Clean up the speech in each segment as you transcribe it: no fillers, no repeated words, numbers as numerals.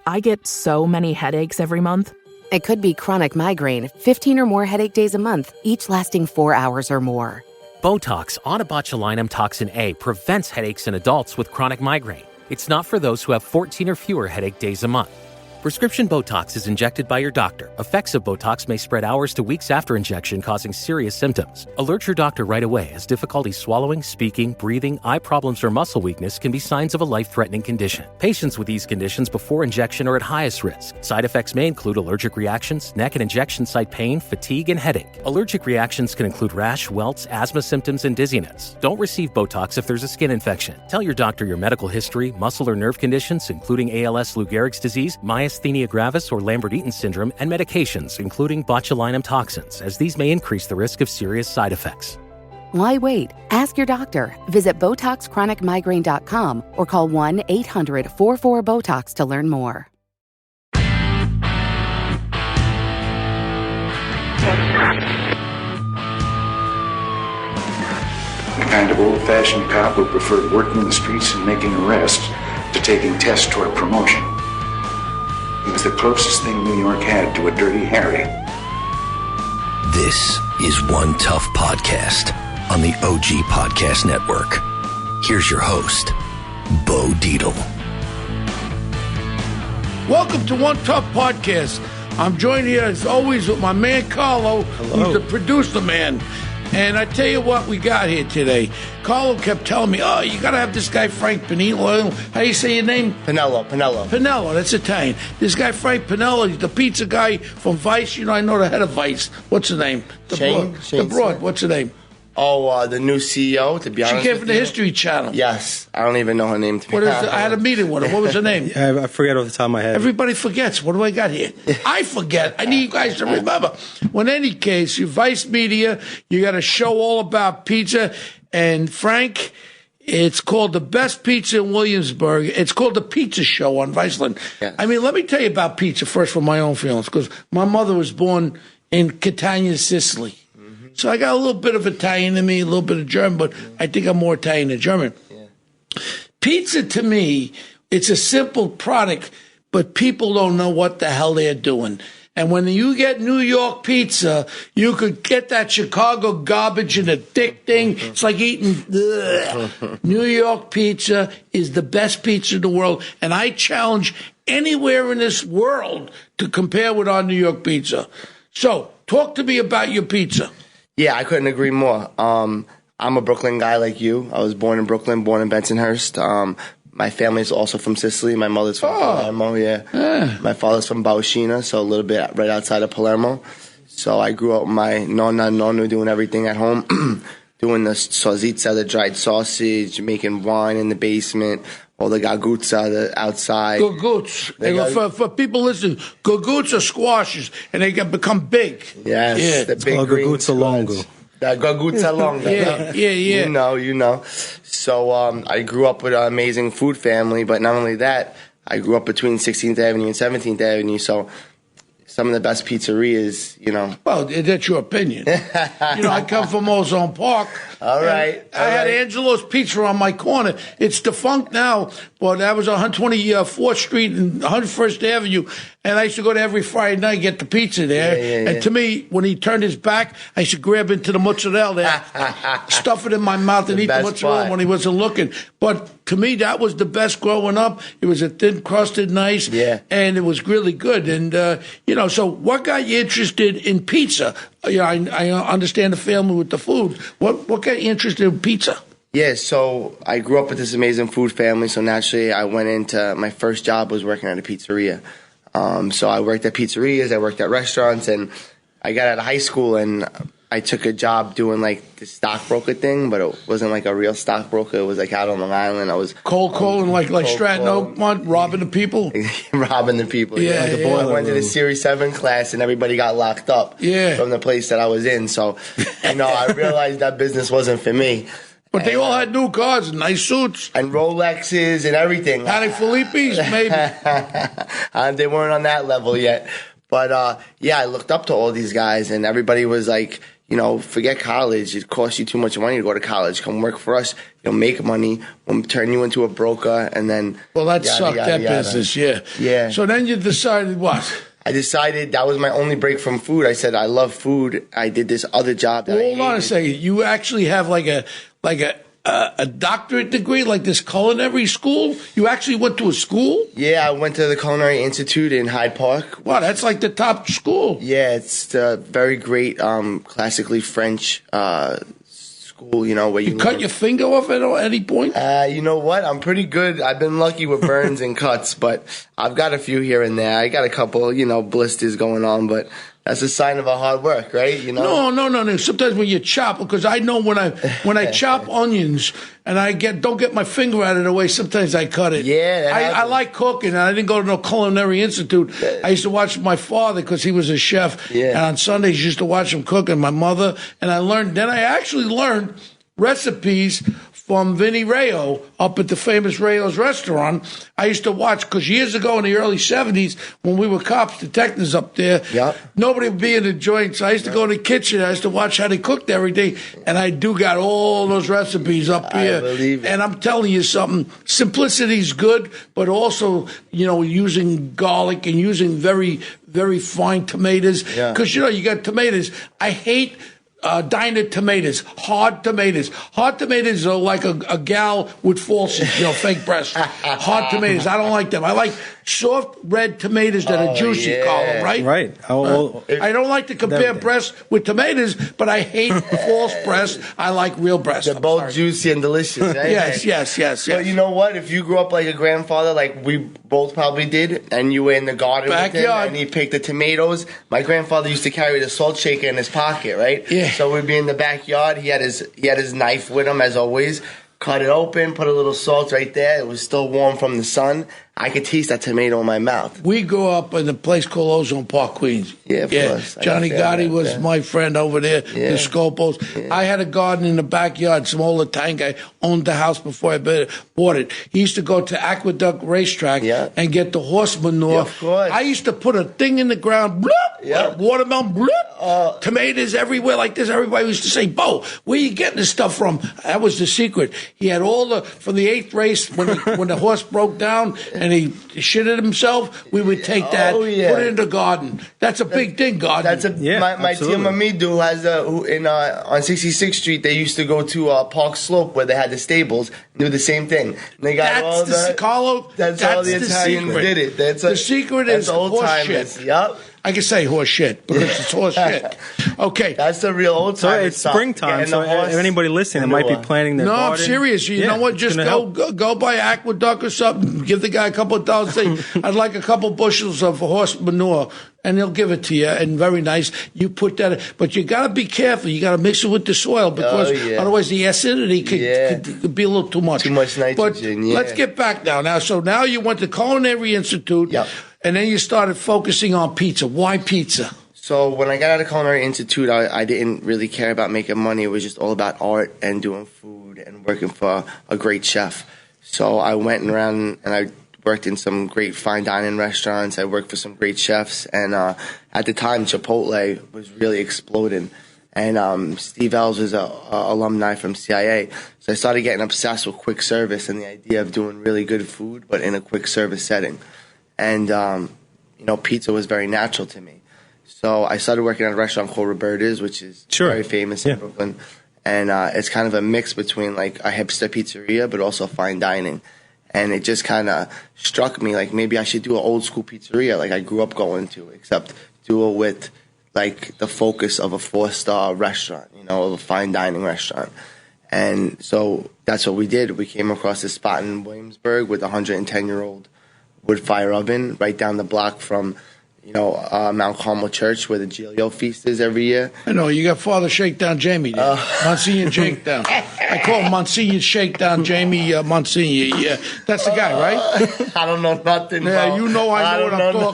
I get so many headaches every month. It could be chronic migraine, 15 or more headache days a month, each lasting 4 hours or more. Botox, onabotulinum toxin A, prevents headaches in adults with chronic migraine. It's not for those who have 14 or fewer headache days a month. Prescription Botox is injected by your doctor. Effects of Botox may spread hours to weeks after injection, causing serious symptoms. Alert your doctor right away, as difficulty swallowing, speaking, breathing, eye problems, or muscle weakness can be signs of a life-threatening condition. Patients with these conditions before injection are at highest risk. Side effects may include allergic reactions, neck and injection site pain, fatigue, and headache. Allergic reactions can include rash, welts, asthma symptoms, and dizziness. Don't receive Botox if there's a skin infection. Tell your doctor your medical history, muscle or nerve conditions, including ALS, Lou Gehrig's disease, myasthenia gravis or Lambert-Eaton syndrome, and medications, including botulinum toxins, as these may increase the risk of serious side effects. Why wait? Ask your doctor. Visit BotoxChronicMigraine.com or call 1-800-44-BOTOX to learn more. The kind of old-fashioned cop who preferred working the streets and making arrests to taking tests toward promotion. It was the closest thing New York had to a Dirty Harry. This is One Tough Podcast on the OG Podcast Network. Here's your host, Bo Dietl. Welcome to One Tough Podcast. I'm joined here, as always, with my man Carlo, who's the producer man. And I tell you what we got here today. Carlo kept telling me, oh, you got to have this guy Frank Pinello. How do you say your name? Pinello, that's Italian. This guy Frank Pinello, he's the pizza guy from Vice. You know, I know the head of Vice. What's the name? Shane Broad. What's the name? Oh, the new CEO, to be honest. She came from the History Channel. Yes. I don't even know her name, to be honest. I had a meeting with her. What was her name? I forget off the top of my head. Everybody forgets. What do I got here? I forget. I need you guys to remember. Well, in any case, you Vice Media, you got a show all about pizza. And Frank, it's called The Best Pizza in Williamsburg. It's called The Pizza Show on Viceland. Yes. I mean, let me tell you about pizza first from my own feelings, because my mother was born in Catania, Sicily. So I got a little bit of Italian in me, a little bit of German, but I think I'm more Italian than German. Yeah. Pizza, to me, it's a simple product, but people don't know what the hell they're doing. And when you get New York pizza, you could get that Chicago garbage in a thick thing. It's like eating New York pizza is the best pizza in the world. And I challenge anywhere in this world to compare with our New York pizza. So talk to me about your pizza. Yeah, I couldn't agree more. I'm a Brooklyn guy like you. I was born in Brooklyn, born in Bensonhurst. My family's also from Sicily. My mother's from Palermo, yeah. My father's from Bauschina, so a little bit right outside of Palermo. So I grew up with my nonna doing everything at home, doing the salsiccia, the dried sausage, making wine in the basement, all the gaguzza outside. Gaguzza. For people listening, gaguzza squashes, and they can become big. Yes, yeah. The big green gaguzza longo. The gaguzza longo. Yeah. You know. So I grew up with an amazing food family, but not only that, I grew up between 16th Avenue and 17th Avenue, so some of the best pizzerias, you know. Well, that's your opinion. I come from Ozone Park. All right. I had Angelo's Pizza on my corner. It's defunct now, but that was 124th Street and 101st Avenue. And I used to go there every Friday night and get the pizza there. Yeah. And to me, when he turned his back, I used to grab into the mozzarella there, stuff it in my mouth and eat the mozzarella when he wasn't looking. But to me, that was the best growing up. It was a thin crusted, nice, and it was really good. And, so what got you interested in pizza? I understand the family with the food. What got you interested in pizza? Yeah, so I grew up with this amazing food family, so naturally I went into, my first job was working at a pizzeria. So I worked at pizzerias, I worked at restaurants, and I got out of high school and I took a job doing like the stockbroker thing, but it wasn't like a real stockbroker. It was like out on Long Island. I was cold calling, like Stratton Oakmont, robbing the people. Robbing the people. Yeah. I went to the Series 7 class and everybody got locked up. From the place that I was in. So, I realized that business wasn't for me. But they all had new cars and nice suits. And Rolexes and everything. Had Filippi's, maybe. They weren't on that level yet. But, I looked up to all these guys and everybody was like, forget college. It costs you too much money to go to college. Come work for us. You'll make money. We'll turn you into a broker, and then that sucked, that business, yeah. Yeah. So then you decided what? I decided that was my only break from food. I said I love food. I did this other job that I hated. Hold on a second. You actually have like a doctorate degree, like this culinary school? You actually went to a school? Yeah, I went to the Culinary Institute in Hyde Park. Wow, that's like the top school. Yeah, it's the very great classically French school, where you cut your finger off at any point? You know what? I'm pretty good. I've been lucky with burns and cuts, but I've got a few here and there. I got a couple, blisters going on, but that's a sign of a hard work, right? No. Sometimes when you chop, because I know when I chop onions and don't get my finger out of the way, sometimes I cut it. Yeah, I like cooking, and I didn't go to no Culinary Institute. I used to watch my father because he was a chef, and on Sundays I used to watch him cook, and my mother, and I actually learned recipes from Vinny Rayo up at the famous Rayo's restaurant. I used to watch, because years ago in the early 70s, when we were cops, detectives up there, nobody would be in the joint. So I used to go to the kitchen. I used to watch how they cooked every day. And I got all those recipes up here. I believe it. And I'm telling you something, simplicity's good, but also, using garlic and using very, very fine tomatoes. Because, you got tomatoes. I hate diner tomatoes, hard tomatoes. Hard tomatoes are like a gal with falsies, fake breasts. Hard tomatoes, I don't like them. I like soft red tomatoes that are juicy, Carlo, right? Right. I don't like to compare breasts with tomatoes, but I hate false breasts. I like real breasts. They're both juicy and delicious, right? Yes. But you know what? If you grew up like a grandfather, like we both probably did, and you were in the garden with him, and he picked the tomatoes, my grandfather used to carry the salt shaker in his pocket, right? Yeah. So we'd be in the backyard. He had his knife with him, as always. Cut it open, put a little salt right there. It was still warm from the sun. I could taste that tomato in my mouth. We grew up in a place called Ozone Park, Queens. Yeah, of course. Johnny Gotti was my friend over there, the Scopos. Yeah. I had a garden in the backyard, some old Italian guy owned the house before I bought it. He used to go to Aqueduct Racetrack and get the horse manure. Yeah, of course. I used to put a thing in the ground, watermelon, tomatoes everywhere like this. Everybody used to say, Bo, where you getting this stuff from? That was the secret. He had from the 8th race, when the horse broke down, and he shitted himself, we would take that, put it in the garden. That's a big thing, garden. That's my Tia Mamidu has on 66th Street. They used to go to Park Slope where they had the stables. Do the same thing. And they got Carlo. That's all the Italians did it. The secret is horse shit. Yep. I can say horse shit because it's horse shit. Okay. That's the real old time. So it's springtime, so if anybody listening that might be planning their garden. I'm serious. You know what? Just go buy Aqueduct or something. Give the guy a couple of dollars. Say, I'd like a couple bushels of horse manure. And they'll give it to you, and very nice. You put that, but you got to be careful. You got to mix it with the soil because otherwise the acidity could be a little too much. Too much nitrogen. But let's get back now. So now you went to Culinary Institute, and then you started focusing on pizza. Why pizza? So when I got out of Culinary Institute, I didn't really care about making money. It was just all about art and doing food and working for a great chef. So I went around and I worked in some great fine dining restaurants. I worked for some great chefs. And at the time, Chipotle was really exploding. And Steve Ells was an alumni from CIA. So I started getting obsessed with quick service and the idea of doing really good food, but in a quick service setting. And, pizza was very natural to me. So I started working at a restaurant called Roberta's, which is very famous in Brooklyn. And it's kind of a mix between like a hipster pizzeria, but also fine dining. And it just kind of struck me like maybe I should do an old school pizzeria like I grew up going to, except do it with like the focus of a 4-star restaurant, of a fine dining restaurant. And so that's what we did. We came across this spot in Williamsburg with a 110-year-old wood fire oven right down the block from Mount Carmel Church where the Giglio feast is every year. I know, you got Father Shakedown Jamie there. Monsignor Shakedown. I call him Monsignor Shakedown Jamie Monsignor. Yeah, that's the guy, right? I don't know nothing about. Yeah, I know what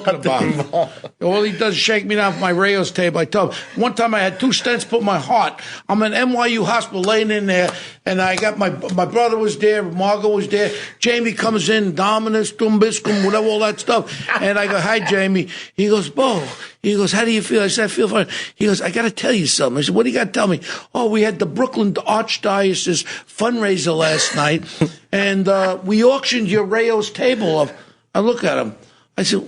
I'm talking about. All he does is shake me down from my Rayo's table. I tell him, one time I had 2 stents put in my heart. I'm in NYU hospital laying in there, and I got my brother was there, Margot was there. Jamie comes in, Dominus, Tumbiscum, whatever, all that stuff. And I go, hi, Jamie. He goes, Bo. He goes, how do you feel? I said, I feel fine. He goes, I got to tell you something. I said, what do you got to tell me? Oh, we had the Brooklyn Archdiocese fundraiser last night, and we auctioned your Rayo's table up. I look at him. I said,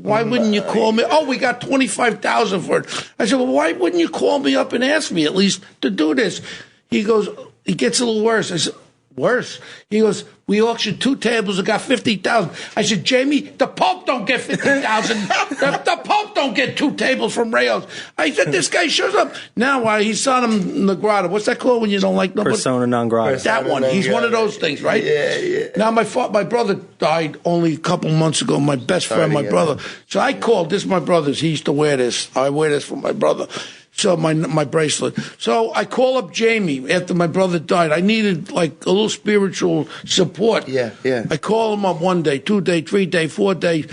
why wouldn't you call me? Oh, we got $25,000 for it. I said, well, why wouldn't you call me up and ask me at least to do this? He goes, it gets a little worse. I said, worse? He goes, we auctioned 2 tables and got $50,000. I said, Jamie, the Pope don't get $50,000. the Pope don't get 2 tables from Rayo's. I said, this guy shows up. Now he's on him the grata. What's that called when you don't like nobody? Persona non grata. That one. He's one of those things, right? Yeah. Now, my brother died only a couple months ago. My best friend, my brother. So I called. This is my brother's. He used to wear this. I wear this for my brother. So my bracelet. So I call up Jamie after my brother died. I needed like a little spiritual support. Yeah. I call him up 1 day, 2 day, 3 day, 4 day.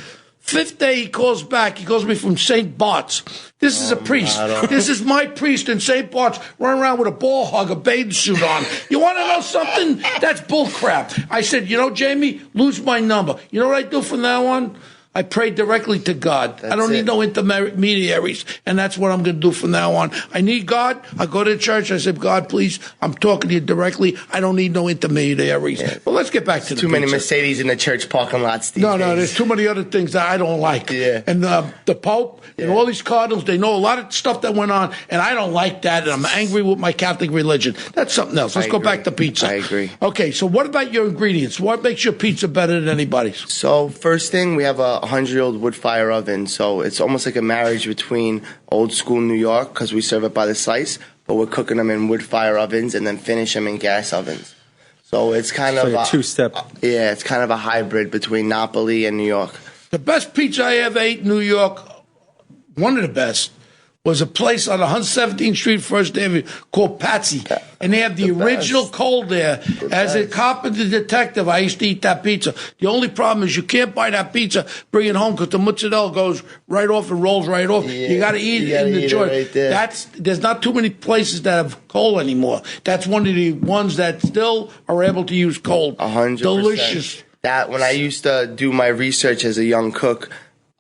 5th day he calls back. He calls me from St. Bart's. This is a priest. This is my priest in St. Bart's running around with a ball hug, a bathing suit on. You want to know something? That's bull crap. I said, Jamie, lose my number. You know what I do from now on? I pray directly to God. I don't need no intermediaries, and that's what I'm going to do from now on. I need God. I go to church. I say, God, please, I'm talking to you directly. I don't need no intermediaries. Yeah. Well, let's get back to the too many Mercedes in the church parking lots these days. No, there's too many other things that I don't like. Yeah. And the Pope and all these cardinals, they know a lot of stuff that went on, and I don't like that, and I'm angry with my Catholic religion. That's something else. Let's go back to pizza. I agree. Okay, so what about your ingredients? What makes your pizza better than anybody's? So first thing, we have a 100-year-old wood fire oven, so it's almost like a marriage between old school New York, because we serve it by the slice, but we're cooking them in wood fire ovens and then finish them in gas ovens. So it's kind of a two-step. Yeah, it's kind of a hybrid between Napoli and New York. The best pizza I ever ate in New York, one of the best, was a place on 117th Street, First Avenue, called Patsy. And they have the original cold there. As a cop and the detective, I used to eat that pizza. The only problem is you can't buy that pizza, bring it home, because the mozzarella goes right off and rolls right off. Yeah, you got to eat it in the joint. Right there. There's not too many places that have cold anymore. That's one of the ones that still are able to use cold. 100%. Delicious. That, when I used to do my research as a young cook,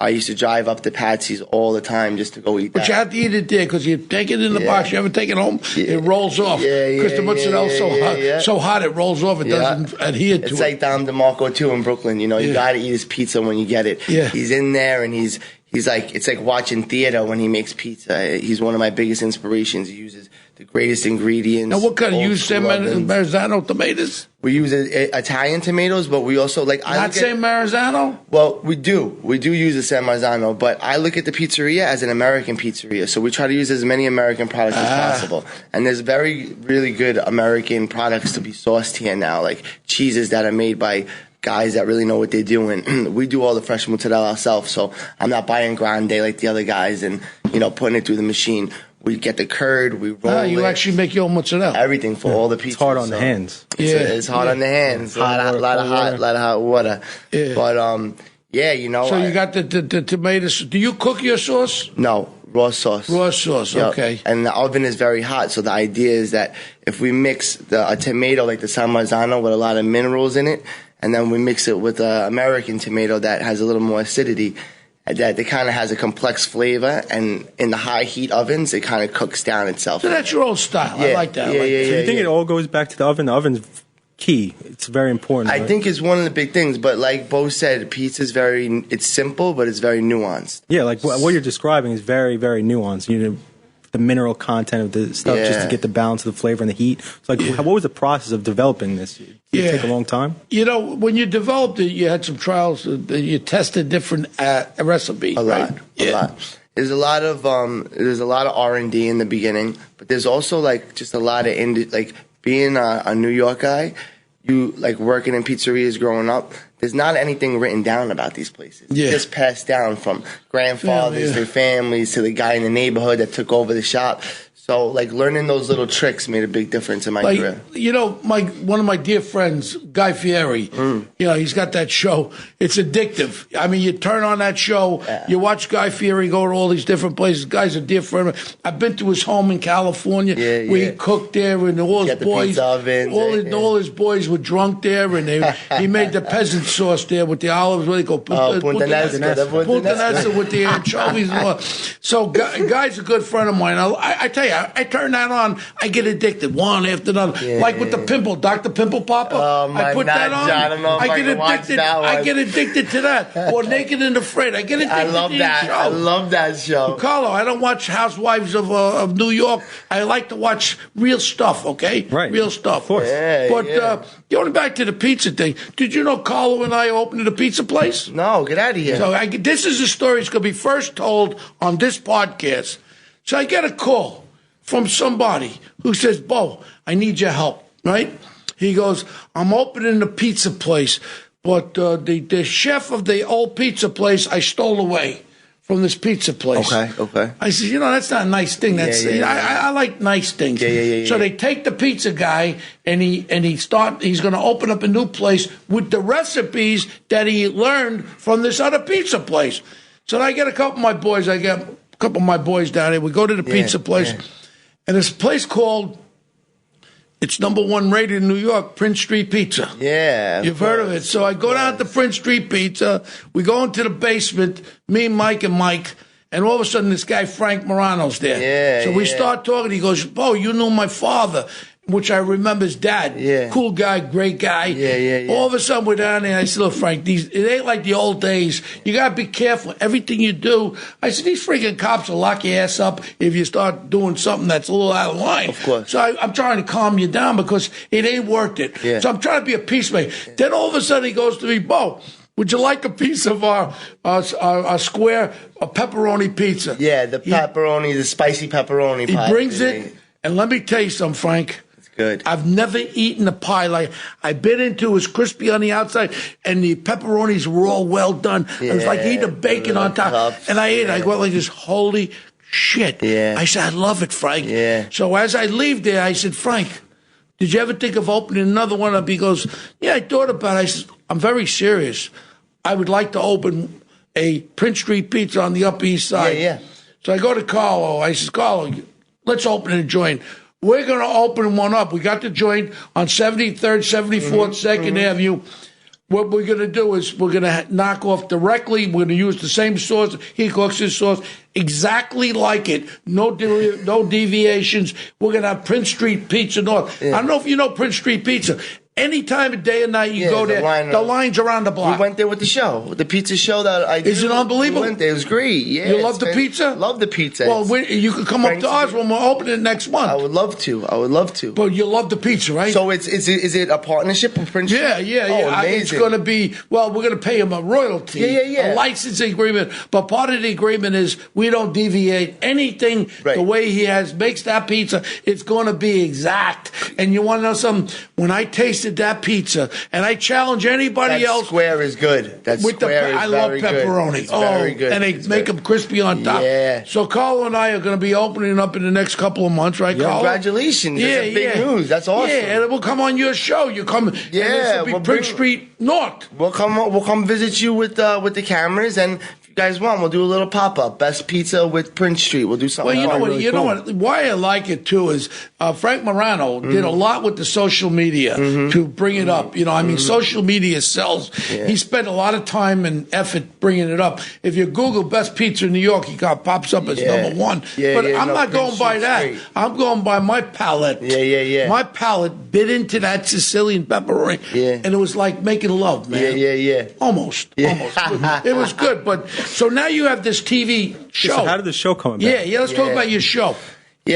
I used to drive up to Patsy's all the time just to go eat that. But you have to eat it there, because you take it in the box. You ever take it home? It rolls off. Because the mozzarella's so hot, it rolls off. It doesn't adhere to it. It's like Dom DeMarco, too, in Brooklyn. You got to eat his pizza when you get it. Yeah. He's in there, and he's like, it's like watching theater when he makes pizza. He's one of my biggest inspirations. He uses the greatest ingredients. Now, what kind of use San Marzano tomatoes? We use Italian tomatoes, but we also not San Marzano? Well, we do use the San Marzano, but I look at the pizzeria as an American pizzeria, so we try to use as many American products as possible. And there's really good American products to be sourced here now, like cheeses that are made by guys that really know what they're doing. We do all the fresh mozzarella ourselves, so I'm not buying grande like the other guys and putting it through the machine. We get the curd, we roll it. You actually make your own mozzarella. Everything for all the pizzas. It's hard on the hands. It's hard on the hands. A lot of hot water. Yeah. But So you got the tomatoes. Do you cook your sauce? No, raw sauce. Raw sauce. Yep. Okay. And the oven is very hot, so the idea is that if we mix a tomato like the San Marzano with a lot of minerals in it, and then we mix it with an American tomato that has a little more acidity, that it kind of has a complex flavor, and in the high heat ovens, it kind of cooks down itself. So that's your old style. I like that. So you think it all goes back to the oven? The oven's key. It's very important. I think it's one of the big things, but like Bo said, pizza is it's simple, but it's very nuanced. Yeah, like what you're describing is very, very nuanced. You know, the mineral content of the stuff just to get the balance of the flavor and the heat. So like, what was the process of developing this? Did it take a long time? When you developed it, you had some trials. You tested different recipes. A lot. There's a lot of R&D in the beginning, but there's also like just a lot of being a New York guy. You like working in pizzerias growing up. There's not anything written down about these places. It's just passed down from grandfathers to families to the guy in the neighborhood that took over the shop. So, like, learning those little tricks made a big difference in my career. You know, one of my dear friends, Guy Fieri, you know, he's got that show. It's addictive. I mean, you turn on that show, you watch Guy Fieri go to all these different places. Guy's a dear friend. I've been to his home in California where he cooked there, and all his boys, all his boys were drunk there, and he made the peasant sauce there with the olives. What do they call Puntanesa with the anchovies and all. So, Guy's a good friend of mine. I tell you, I turn that on, I get addicted one after another. Like with the pimple, Dr. Pimple Popper. I put that on. I get addicted. I get addicted to that. Or Naked and Afraid. I get addicted. I love that. I love that show. Carlo, I don't watch Housewives of New York. I like to watch real stuff. Okay, right? Real stuff. Of course. But going back to the pizza thing, did you know Carlo and I opened a pizza place? No, get out of here. So this is a story that's going to be first told on this podcast. So I get a call from somebody who says, Bo, I need your help, right? He goes, I'm opening a pizza place, but the chef of the old pizza place I stole away from this pizza place. Okay. I said, you know, that's not a nice thing. I like nice things. So they take the pizza guy, and he's going to open up a new place with the recipes that he learned from this other pizza place. So I get a couple of my boys. I get a couple of my boys down there. We go to the pizza place. And there's a place called, it's #1 rated in New York, Prince Street Pizza. Yeah. You've heard of it. So I go down to Prince Street Pizza. We go into the basement, me, Mike, and Mike. And all of a sudden, this guy, Frank Morano's there. So we start talking. He goes, Bo, you knew my father, which I remember his dad. Cool guy, great guy. All of a sudden, we're down there. I said, look, Frank, it ain't like the old days. You got to be careful. Everything you do. I said, these freaking cops will lock your ass up if you start doing something that's a little out of line. Of course. So I'm trying to calm you down because it ain't worth it. So I'm trying to be a peacemaker. Then all of a sudden, he goes to me, Bo, would you like a piece of our square pepperoni pizza? Yeah, the pepperoni, the spicy pepperoni pie. He brings it, and let me tell you something, Frank. It's good. I've never eaten a pie like I bit into. It was crispy on the outside, and the pepperonis were all well done. It was like eating a bacon on top. And I ate it. I went like this, holy shit. I said, I love it, Frank. So as I leave there, I said, Frank, did you ever think of opening another one up? He goes, yeah, I thought about it. I said, I'm very serious. I would like to open a Prince Street Pizza on the Upper East Side. So I go to Carlo. I said, Carlo, let's open a joint. We're going to open one up. We got the joint on 73rd, 74th, 2nd Avenue. What we're going to do is we're going to knock off directly. We're going to use the same sauce. He cooks his sauce exactly like it. No deviations. We're going to have Prince Street Pizza North. I don't know if you know Prince Street Pizza. Any time of day or night you go there, the line's around the block. We went there with the show, the pizza show that I did. Is it unbelievable? We went there. It was great. Yeah, you love the pizza? Love the pizza. Well, you can come up to ours when we're opening it next month. I would love to. But you love the pizza, right? So is it a partnership with Prince? Yeah. Oh, amazing. It's going to be, we're going to pay him a royalty, a licensing agreement. But part of the agreement is we don't deviate anything the way he makes that pizza. It's going to be exact. And you want to know something? When I tasted that pizza, and I challenge anybody else. That square is good. That square is I love pepperoni. It's very good. And they make them crispy on top. Yeah. So Carlo and I are going to be opening up in the next couple of months, right, Carlo? Congratulations. That's big news. That's awesome. Yeah, and it will come on your show. You come. And this will be Prince Street North. We'll come visit you with the cameras, and if you guys want, we'll do a little pop-up. Best pizza with Prince Street. We'll do something. Well, you know what? Why I like it too is Frank Morano did a lot with the social media to bring it up. You know, I mean, social media sells. He spent a lot of time and effort bringing it up. If you Google best pizza in New York, he pops up as #1. But I'm not going by that. Great. I'm going by my palate. My palate bit into that Sicilian pepperoni, and it was like making love, man. Almost. It was good, but so now you have this TV show. So how did the show come about? Let's talk about your show.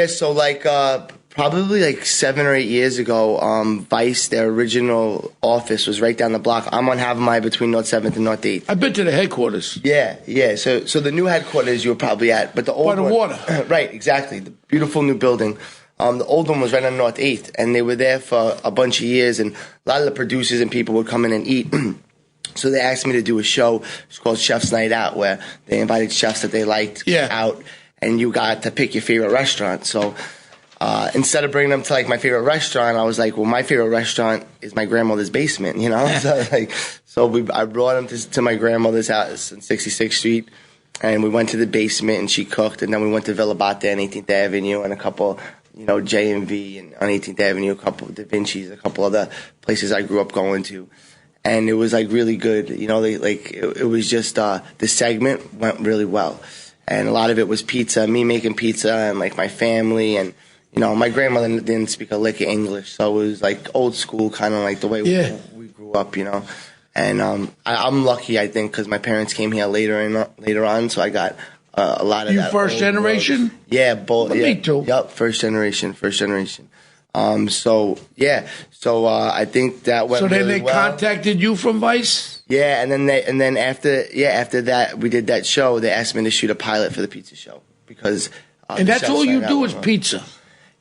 So probably 7 or 8 years ago, Vice, their original office was right down the block. I'm on Havamai between North 7th and North 8th. I've been to the headquarters. So the new headquarters you were probably at, but the old one. By the water. Right, exactly. The beautiful new building. The old one was right on North 8th, and they were there for a bunch of years, and a lot of the producers and people would come in and eat. So they asked me to do a show. It's called Chef's Night Out, where they invited chefs that they liked out, and you got to pick your favorite restaurant. So instead of bringing them to like my favorite restaurant, I was like, well, my favorite restaurant is my grandmother's basement, you know? I brought them to my grandmother's house on 66th Street, and we went to the basement and she cooked, and then we went to Villa Bate on 18th Avenue and a couple, J&V and on 18th Avenue, a couple of Da Vinci's, a couple other places I grew up going to. And it was like really good, it was just, the segment went really well. And a lot of it was pizza, me making pizza and like my family, and my grandmother didn't speak a lick of English, so it was like old school, kind of like the way we grew up, And I'm lucky, I think, because my parents came here later on, so I got a lot of you that. You first generation? World. Yeah, both. Me too. Yep, first generation. So I think that went. So then really they contacted you from Vice? Yeah, and then after that we did that show. They asked me to shoot a pilot for the pizza show because. And that's all you do is pizza.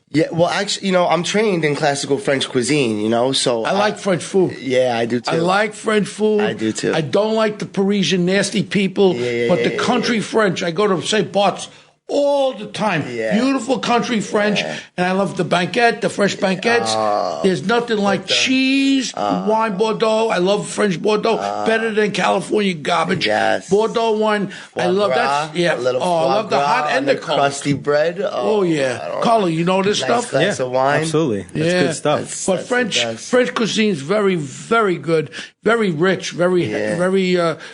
Yeah, well, actually, I'm trained in classical French cuisine, so I like French food. Yeah, I do too. I like French food. I do too. I don't like the Parisian nasty people, but the country French. I go to St. Bart's all the time. Yeah. Beautiful country French, and I love the banquette, the fresh banquettes. There's nothing like cheese, wine Bordeaux. I love French Bordeaux better than California garbage. Yes. Bordeaux wine, I love that. Yeah. I love the hot and the cold. Crusty bread. Oh yeah, Carlo, you know this stuff? Glass of wine. Absolutely, that's good stuff. But French cuisine is very, very good, very rich, very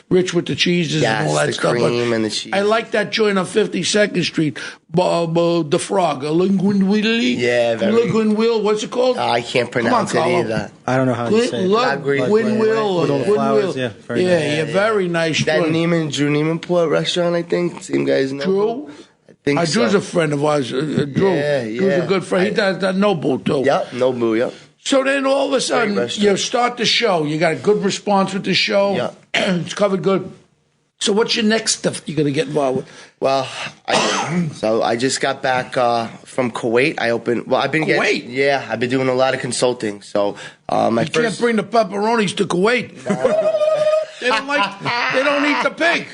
rich with the cheeses and all that the stuff. Cream and the cheese. I like that joint on 52nd Street, the Frog, Linguinwilly. Yeah, Linguinwill. What's it called? I can't pronounce it either. I don't know how to say it. Linguinwill. With all the flowers, very nice. Very nice. That Drew Neimanport restaurant, I think. Same guys know. Drew? I think so. Drew's a friend of ours. Drew. Drew's a good friend. He does that Nobu, too. Yep, Nobu, yep. So then all of a sudden, you start the show. You got a good response with the show. Yep. It's covered good. So what's your next stuff you're going to get involved with? Well, I just got back from Kuwait. I've been Kuwait? I've been doing a lot of consulting. So you can't bring the pepperonis to Kuwait. They don't eat the pig.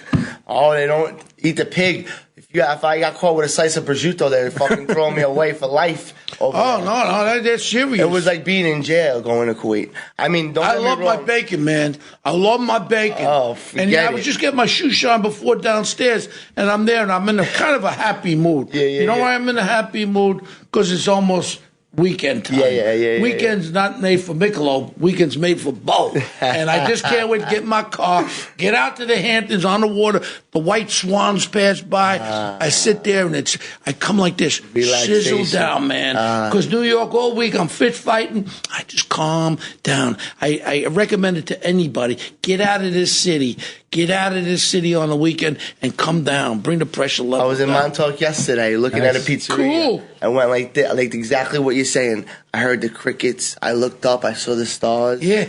Oh, they don't eat the pig. If I got caught with a slice of prosciutto, they'd fucking throw me away for life. No, that's serious. It was like being in jail going to Kuwait. I mean, I love my bacon, man. I love my bacon. Oh, forget I was just getting my shoes shined before downstairs, and I'm there, and I'm in a kind of a happy mood. Why I'm in a happy mood? Because it's almost weekend time. Weekend's not made for Michelob. Weekend's made for Bo. And I just can't wait to get in my car, get out to the Hamptons on the water. The white swans pass by. I sit there and I come like this, sizzle down, man. Because New York all week I'm fish fighting. I just calm down. I recommend it to anybody. Get out of this city. Get out of this city on the weekend and come down. Bring the pressure level. I was in Montauk yesterday looking at a pizzeria. Cool. I went like exactly what you're saying. I heard the crickets. I looked up. I saw the stars. Yeah.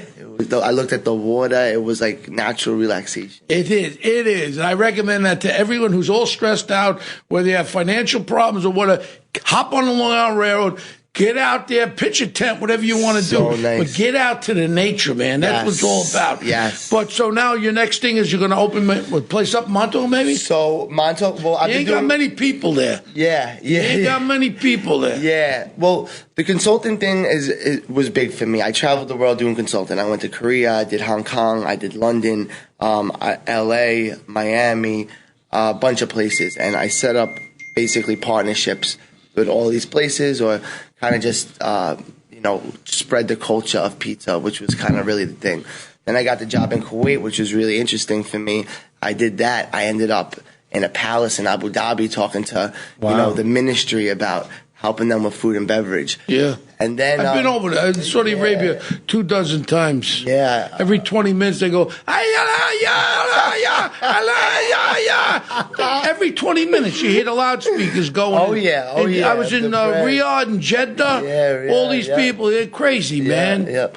I looked at the water. It was like natural relaxation. It is. And I recommend that to everyone who's all stressed out, whether you have financial problems or whatever. Hop on the Long Island Railroad. Get out there, pitch a tent, whatever you want to do. Nice. But get out to the nature, man. That's what it's all about. Yes. But so now your next thing is you're going to open a place up in Montauk, maybe? So Montauk, well, you ain't got many people there. Yeah. You ain't got many people there. Yeah. Well, the consulting thing was big for me. I traveled the world doing consulting. I went to Korea, I did Hong Kong, I did London, LA, Miami, a bunch of places. And I set up basically partnerships with all these places, or kind of just, spread the culture of pizza, which was kind of really the thing. Then I got the job in Kuwait, which was really interesting for me. I did that. I ended up in a palace in Abu Dhabi talking to, the ministry about helping them with food and beverage. Yeah. And then I've been over there in Saudi Arabia 24 times. Yeah. Every 20 minutes they go, every 20 minutes you hear the loudspeakers going. Oh, yeah. Oh, yeah. I was in Riyadh and Jeddah. Yeah, all these people, they're crazy, man. Yeah.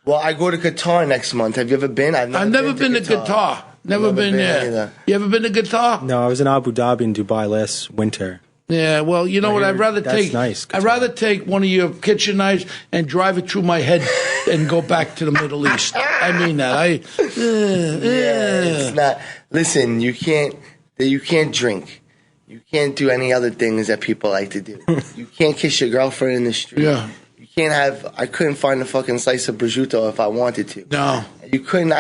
Well, I go to Qatar next month. Have you ever been? I've never been to Qatar. Never been there. Either. You ever been to Qatar? No, I was in Abu Dhabi and Dubai last winter. Yeah, well, you know what? I'd rather take one of your kitchen knives and drive it through my head and go back to the Middle East. I mean that. It's not. Listen, you can't drink. You can't do any other things that people like to do. You can't kiss your girlfriend in the street. Yeah. You can't have. I couldn't find a fucking slice of prosciutto if I wanted to. No. You couldn't.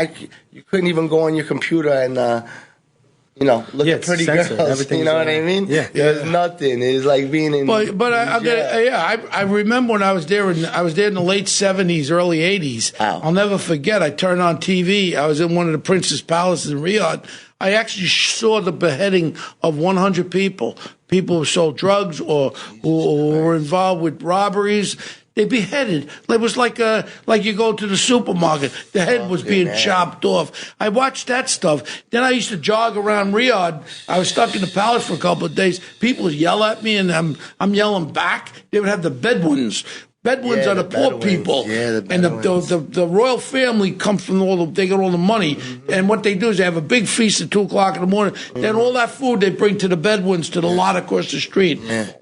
You couldn't even go on your computer and look at pretty girls. You know what I mean? Yeah. There's nothing. It's like being in. But I remember when I was there. I was there in the late '70s, early '80s. Wow. I'll never forget. I turned on TV. I was in one of the Prince's Palaces in Riyadh. I actually saw the beheading of 100 people. People who sold drugs or who were involved with robberies. They beheaded. It was like you go to the supermarket. The head was being chopped off. I watched that stuff. Then I used to jog around Riyadh. I was stuck in the palace for a couple of days. People would yell at me, and I'm yelling back. They would have the Bedouins. Bedouins are the poor people. Yeah, the Bedouins. And the royal family comes from they get all the money. Mm-hmm. And what they do is they have a big feast at 2 o'clock in the morning. Mm-hmm. Then all that food they bring to the Bedouins to the lot across the street. I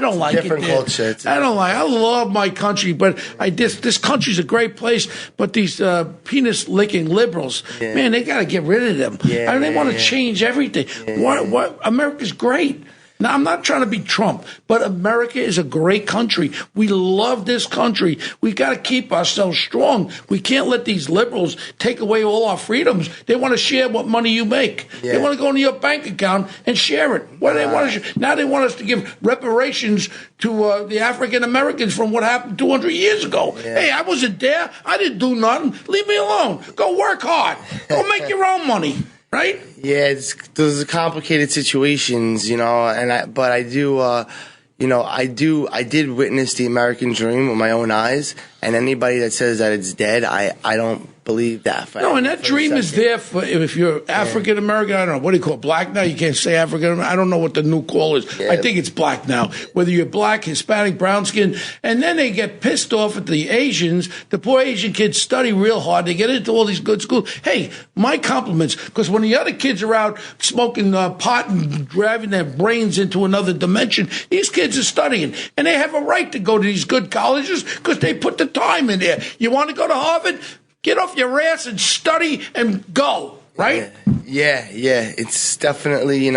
don't like different it. Different culture. I love my country, but this country's a great place. But these penis licking liberals, man, they got to get rid of them. They want to change everything. What America's great. Now, I'm not trying to be Trump, but America is a great country. We love this country. We got to keep ourselves strong. We can't let these liberals take away all our freedoms. They want to share what money you make. Yeah. They want to go into your bank account and share it. Now they want us to give reparations to the African Americans from what happened 200 years ago. Yeah. Hey, I wasn't there. I didn't do nothing. Leave me alone. Go work hard. Go make your own money. Right? Yeah, those are complicated situations, but I do, I did witness the American dream with my own eyes, and anybody that says that it's dead, I don't believe that. No, and that dream is there for if you're African American. I don't know, what do you call it, black now? You can't say African American. I don't know what the new call is. Yeah. I think it's black now. Whether you're black, Hispanic, brown skin, and then they get pissed off at the Asians. The poor Asian kids study real hard. They get into all these good schools. Hey, my compliments, because when the other kids are out smoking pot and driving their brains into another dimension, these kids are studying, and they have a right to go to these good colleges because they put the time in there. You want to go to Harvard? Get off your ass and study and go, right? Yeah. It's definitely,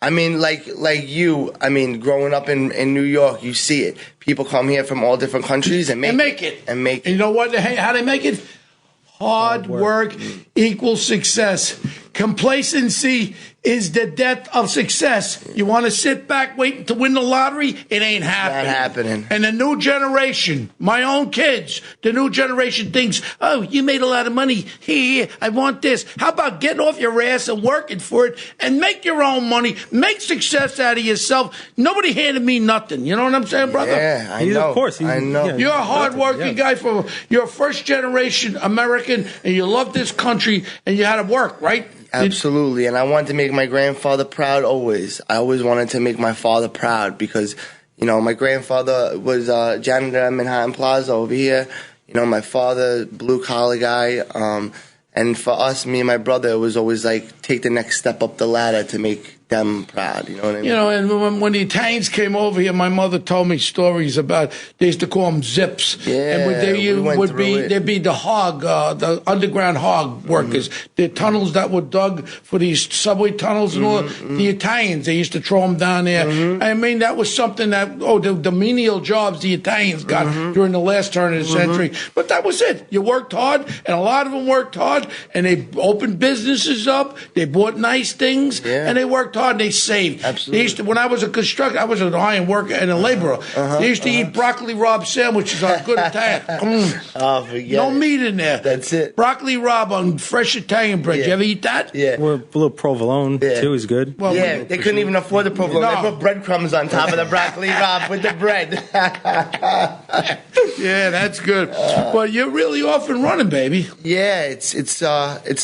I mean, like you, growing up in New York, you see it. People come here from all different countries and make it. And you know what? How they make it? Hard work equals success. Complacency is the death of success. You want to sit back waiting to win the lottery? It ain't happening. Not happening. And the new generation, my own kids, the new generation thinks, oh, you made a lot of money. Here, I want this. How about getting off your ass and working for it and make your own money, make success out of yourself? Nobody handed me nothing. You know what I'm saying, brother? Yeah, I know. Of course. I know. You're a hard-working guy. You're a first-generation American, and you love this country, and you had to work, right? Absolutely, and I wanted to make my grandfather proud always. I always wanted to make my father proud because, my grandfather was janitor at Manhattan Plaza over here. My father, blue-collar guy. And for us, me and my brother, it was always like take the next step up the ladder to make them proud. You know what I mean? And when the Italians came over here, my mother told me stories about, they used to call them zips. Yeah, there'd be the hog, the underground hog workers, the tunnels that were dug for these subway tunnels and all. The Italians, they used to throw them down there. I mean, that was something that, the menial jobs the Italians got during the last turn of the century. But that was it. You worked hard, and a lot of them worked hard, and they opened businesses up, they bought nice things, and they worked hard and they saved. Absolutely. They used to, when I was a constructor, I was an iron worker and a laborer. They used to eat broccoli rabe sandwiches on good Italian. No meat in there. That's it. Broccoli rabe on fresh Italian bread. You ever eat that? Yeah. Or a little provolone too is good. Well, they couldn't even afford the provolone. No. They put breadcrumbs on top of the broccoli rabe with the bread. Yeah, that's good. But you're really off and running, baby. Yeah, it's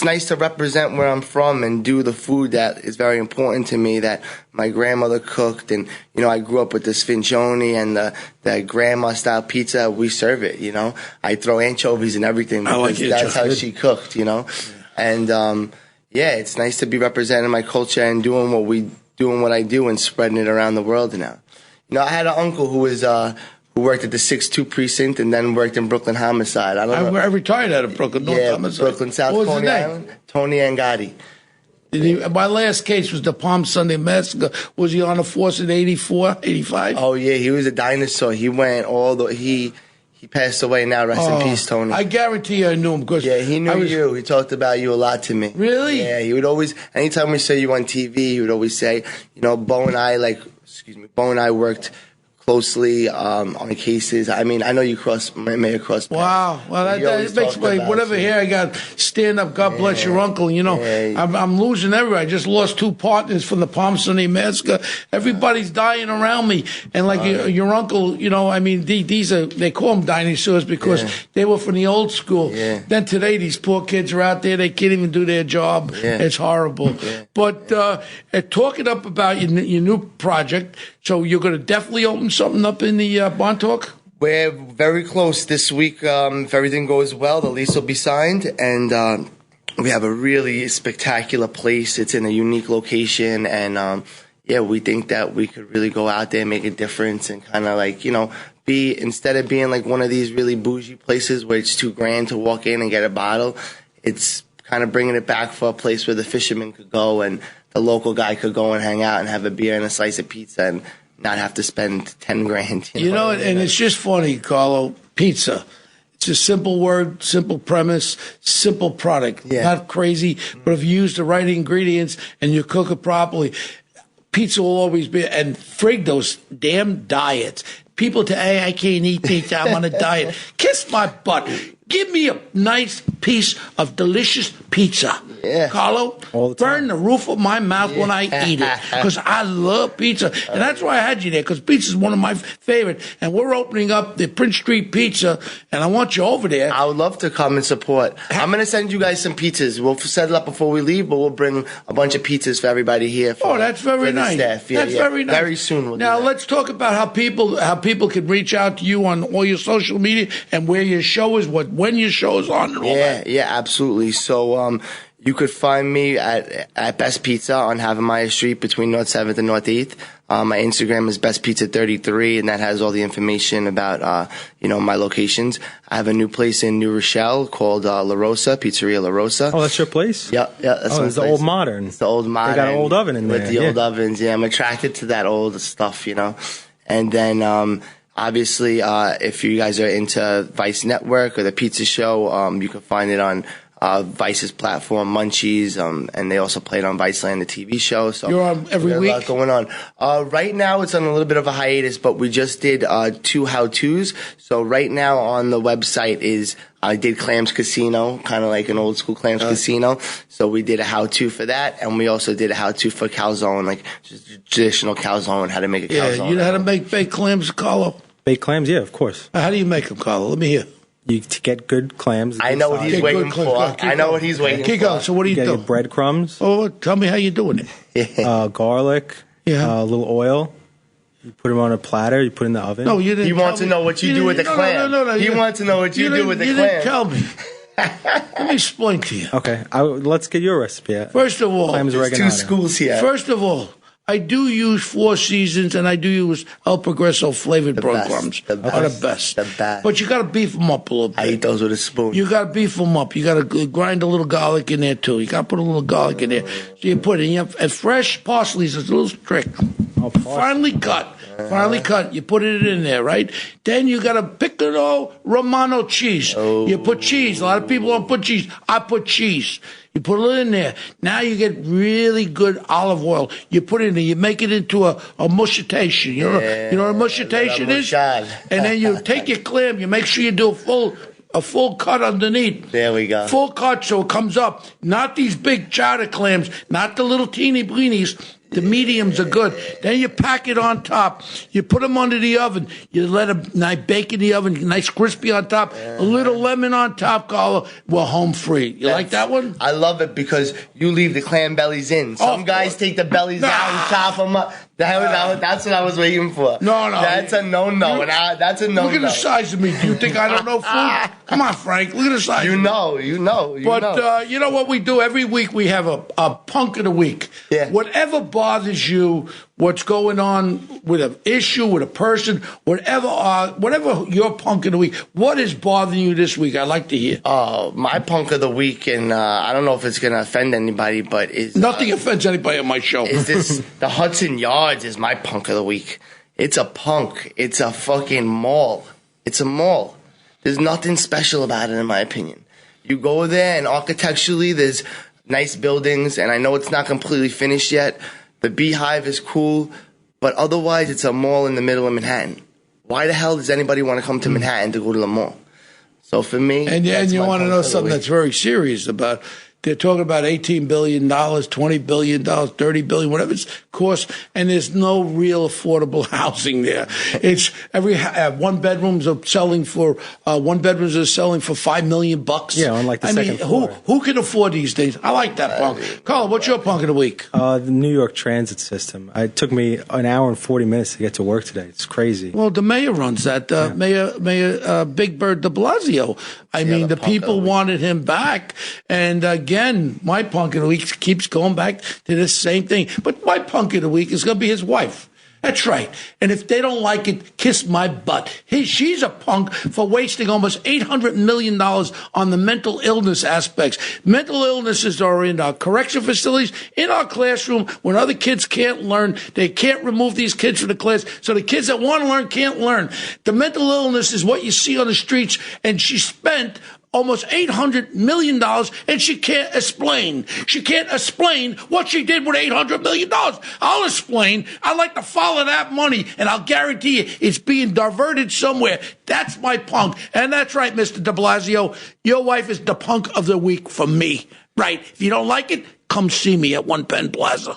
nice to represent where I'm from and do the food that is very important to me that my grandmother cooked. And, I grew up with the sfincione and the grandma-style pizza. We serve it, I throw anchovies and everything because that's how she cooked, And, it's nice to be representing my culture and doing what I do and spreading it around the world now. I had an uncle who was who worked at the 6-2 precinct and then worked in Brooklyn Homicide. I retired out of Brooklyn, North Homicide. Brooklyn, South Coney Island. Tony Angotti. My last case was the Palm Sunday Massacre. Was he on the force in 84, 85? Oh, yeah, he was a dinosaur. He went all the... He passed away now. Rest in peace, Tony. I guarantee you I knew him. Because he knew you. He talked about you a lot to me. Really? Yeah, he would always... Anytime we saw you on TV, he would always say, Bo and I worked closely on cases. I mean, I know you may have crossed paths. Wow. Well, that makes whatever hair I got stand up. God bless your uncle. I'm losing everywhere. I just lost 2 partners from the Palm Sunday Massacre. Everybody's dying around me. And like your uncle, I mean, they call them dinosaurs because they were from the old school. Yeah. Then today, these poor kids are out there. They can't even do their job. Yeah. It's horrible. Yeah. But talking up about your new project, so you're going to definitely open something up in the Montauk? We're very close this week. If everything goes well, the lease will be signed, and we have a really spectacular place. It's in a unique location, and we think that we could really go out there and make a difference and kind of be, instead of being like one of these really bougie places where it's $2,000 to walk in and get a bottle, it's kind of bringing it back for a place where the fisherman could go and the local guy could go and hang out and have a beer and a slice of pizza and not have to spend $10,000. And it's just funny, Carlo. Pizza. It's a simple word, simple premise, simple product. Yeah. Not crazy, but if you use the right ingredients and you cook it properly, pizza will always be. And frig those damn diets. People say, I can't eat pizza. I'm on a diet. Kiss my butt. Give me a nice piece of delicious pizza. Yeah. Carlo, burn the roof of my mouth when I eat it because I love pizza. And that's why I had you there, because pizza is one of my favorite. And we're opening up the Prince Street Pizza, and I want you over there. I would love to come and support. I'm going to send you guys some pizzas. We'll set it up before we leave, but we'll bring a bunch of pizzas for everybody here. That's very nice. Staff. That's very nice. Very soon we'll now, let's talk about how people can reach out to you on all your social media and where your show is, when your show is on and all that. Yeah, absolutely. So you could find me at Best Pizza on Havamaya Street between North 7th and North 8th. My Instagram is bestpizza33, and that has all the information about my locations. I have a new place in New Rochelle called La Rosa, Pizzeria La Rosa. Oh, that's your place? Yeah. That's it's the old modern. It's the old modern. They got an old oven in there. With the old ovens, I'm attracted to that old stuff, And then obviously, if you guys are into Vice Network or the Pizza Show, you can find it on Vice's platform, Munchies, and they also play it on Viceland, the TV show. So you're on every week? A lot going on. Right now, it's on a little bit of a hiatus, but we just did 2 how-tos. So right now on the website I did Clams Casino, kind of like an old school Clams Casino. So we did a how-to for that, and we also did a how-to for calzone, like just traditional calzone, how to make a calzone. Yeah, you know how to make baked clams, Carlo? Baked clams, yeah, of course. How do you make them, Carlo? Let me hear. To get good clams. I know what he's waiting for. I know what he's waiting for. Keep going. So what do you do? Get breadcrumbs. Oh, tell me how you're doing it. Garlic. Yeah. A little oil. You put them on a platter. You put in the oven. No, you didn't. He wants to know what you do with the clam. No. He wants to know what you do with the clam. You didn't tell me. Let me explain to you. Okay. Let's get your recipe. First of all, there's 2 schools here. First of all, I do use 4 Seasons, and I do use El Progreso flavored breadcrumbs. Are the best. The best. But you got to beef them up a little bit. I eat those with a spoon. You got to beef them up. You got to grind a little garlic in there too. You got to put a little garlic in there. So you put it. And fresh parsley is a little trick. Finely cut. You put it in there, right? Then you got a piccolo Romano cheese. Oh. You put cheese. A lot of people don't put cheese. I put cheese. You put it in there. Now you get really good olive oil. You put it in there. You make it into a mushitation. You know what a mushitation is? And then you take your clam. You make sure you do a full cut underneath. There we go. Full cut so it comes up. Not these big chowder clams. Not the little teeny weenies. The mediums are good. Then you pack it on top. You put them under the oven. You let them bake in the oven, nice crispy on top. A little lemon on top, Carlo. We're home free. You like that one? I love it because you leave the clam bellies in. Some guys take the bellies out and chop them up. That's what I was waiting for. No. That's a no-no. That's a no-no. Look at the size of me. Do you think I don't know food? Come on, Frank. Look at the size of me. You know. But you know what we do? Every week we have a punk of the week. Yeah. Whatever bar bothers you, what's going on with an issue, with a person, whatever your punk of the week, what is bothering you this week? I'd like to hear. My punk of the week, and I don't know if it's going to offend anybody, but nothing offends anybody on my show. Is this the Hudson Yards is my punk of the week. It's a punk. It's a fucking mall. It's a mall. There's nothing special about it, in my opinion. You go there, and architecturally, there's nice buildings, and I know it's not completely finished yet. The Beehive is cool, but otherwise, it's a mall in the middle of Manhattan. Why the hell does anybody want to come to Manhattan to go to the mall? So for me, and you want to know something that's very serious about. They're talking about $18 billion, $20 billion, $30 billion, whatever it costs, and there's no real affordable housing there. It's every one bedrooms are selling for $5 million. Yeah, on like the second floor. Who can afford these things? I like that punk. Carl, what's your punk of the week? The New York transit system. It took me an hour and 40 minutes to get to work today. It's crazy. Well, the mayor runs that. Mayor Big Bird de Blasio. I mean, the people wanted him back, and again, my punk of the week keeps going back to this same thing. But my punk of the week is going to be his wife. That's right. And if they don't like it, kiss my butt. She's a punk for wasting almost $800 million on the mental illness aspects. Mental illnesses are in our correction facilities, in our classroom, when other kids can't learn. They can't remove these kids from the class, so the kids that want to learn can't learn. The mental illness is what you see on the streets, and she spent almost $800 million, and she can't explain. She can't explain what she did with $800 million. I'll explain. I'd like to follow that money, and I'll guarantee you it's being diverted somewhere. That's my punk. And that's right, Mr. de Blasio. Your wife is the punk of the week for me. Right. If you don't like it, come see me at One Penn Plaza.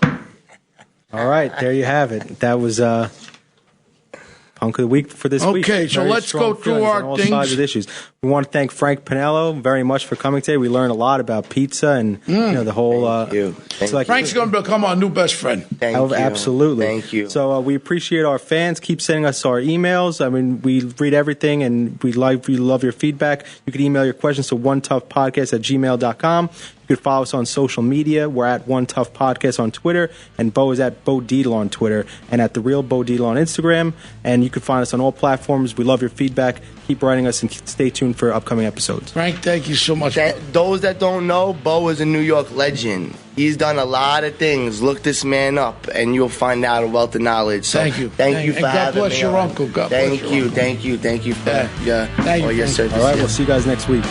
All right. There you have it. That was punk of the week for this week. Okay, so let's go through our all things. Sides of issues. We want to thank Frank Pinello very much for coming today. We learned a lot about pizza and the whole. Frank's going to become our new best friend. Thank you. Absolutely. Thank you. So we appreciate our fans. Keep sending us our emails. I mean, we read everything, and we love your feedback. You can email your questions to onetoughpodcast@gmail.com. You can follow us on social media. We're at One Tough Podcast on Twitter, and Bo is at Bo Deedle on Twitter, and at The Real Bo Deedle on Instagram. And you can find us on all platforms. We love your feedback. Keep writing us, and stay tuned for upcoming episodes. Frank, thank you so much. Those that don't know, Bo is a New York legend. He's done a lot of things. Look this man up, and you'll find out a wealth of knowledge. So thank you. Thank you for having me. God bless your uncle. God bless your uncle. Thank you for all your service. All right, we'll see you guys next week.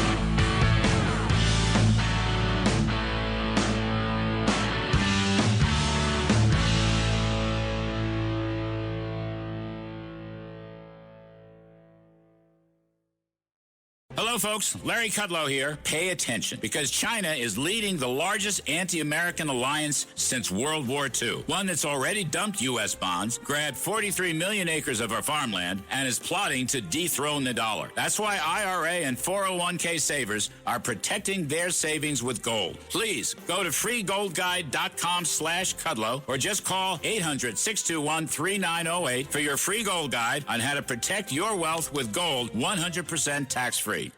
Hello, folks. Larry Kudlow here. Pay attention, because China is leading the largest anti-American alliance since World War II. One that's already dumped U.S. bonds, grabbed 43 million acres of our farmland, and is plotting to dethrone the dollar. That's why IRA and 401k savers are protecting their savings with gold. Please go to freegoldguide.com/Kudlow or just call 800-621-3908 for your free gold guide on how to protect your wealth with gold 100% tax-free.